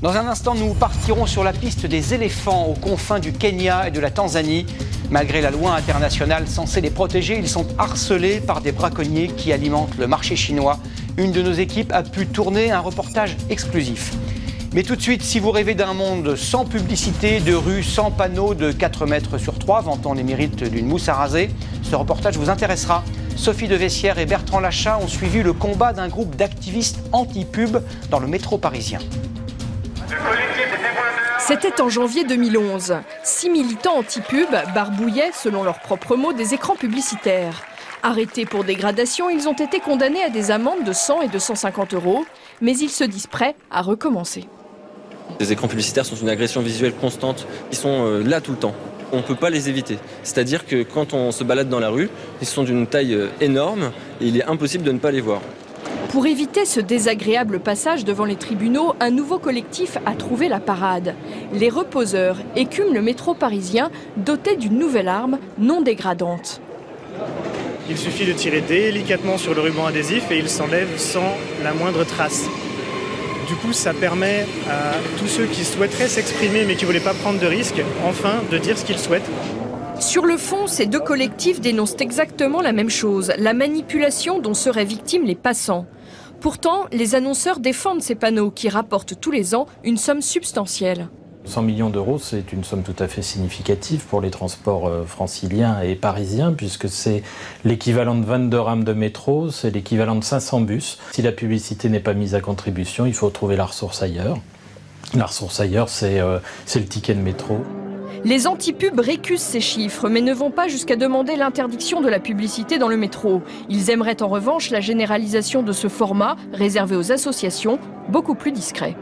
Dans un instant, nous partirons sur la piste des éléphants aux confins du Kenya et de la Tanzanie. Malgré la loi internationale censée les protéger, ils sont harcelés par des braconniers qui alimentent le marché chinois. Une de nos équipes a pu tourner un reportage exclusif. Mais tout de suite, si vous rêvez d'un monde sans publicité, de rues sans panneaux de 4 mètres sur 3, vantant les mérites d'une mousse à raser, ce reportage vous intéressera. Sophie de Vessières et Bertrand Lachat ont suivi le combat d'un groupe d'activistes anti-pub dans le métro parisien. C'était en janvier 2011. 6 militants anti-pub barbouillaient, selon leurs propres mots, des écrans publicitaires. Arrêtés pour dégradation, ils ont été condamnés à des amendes de 100 et 250 €, mais ils se disent prêts à recommencer. Les écrans publicitaires sont une agression visuelle constante, ils sont là tout le temps. On ne peut pas les éviter. C'est-à-dire que quand on se balade dans la rue, ils sont d'une taille énorme et il est impossible de ne pas les voir. Pour éviter ce désagréable passage devant les tribunaux, un nouveau collectif a trouvé la parade. Les reposeurs écument le métro parisien doté d'une nouvelle arme non dégradante. Il suffit de tirer délicatement sur le ruban adhésif et il s'enlève sans la moindre trace. Du coup, ça permet à tous ceux qui souhaiteraient s'exprimer mais qui ne voulaient pas prendre de risques, enfin, de dire ce qu'ils souhaitent. Sur le fond, ces deux collectifs dénoncent exactement la même chose, la manipulation dont seraient victimes les passants. Pourtant, les annonceurs défendent ces panneaux qui rapportent tous les ans une somme substantielle. 100 millions d'euros, c'est une somme tout à fait significative pour les transports franciliens et parisiens, puisque c'est l'équivalent de 22 rames de métro, c'est l'équivalent de 500 bus. Si la publicité n'est pas mise à contribution, il faut trouver la ressource ailleurs. La ressource ailleurs, c'est le ticket de métro. Les anti-pubs récusent ces chiffres, mais ne vont pas jusqu'à demander l'interdiction de la publicité dans le métro. Ils aimeraient en revanche la généralisation de ce format, réservé aux associations, beaucoup plus discret.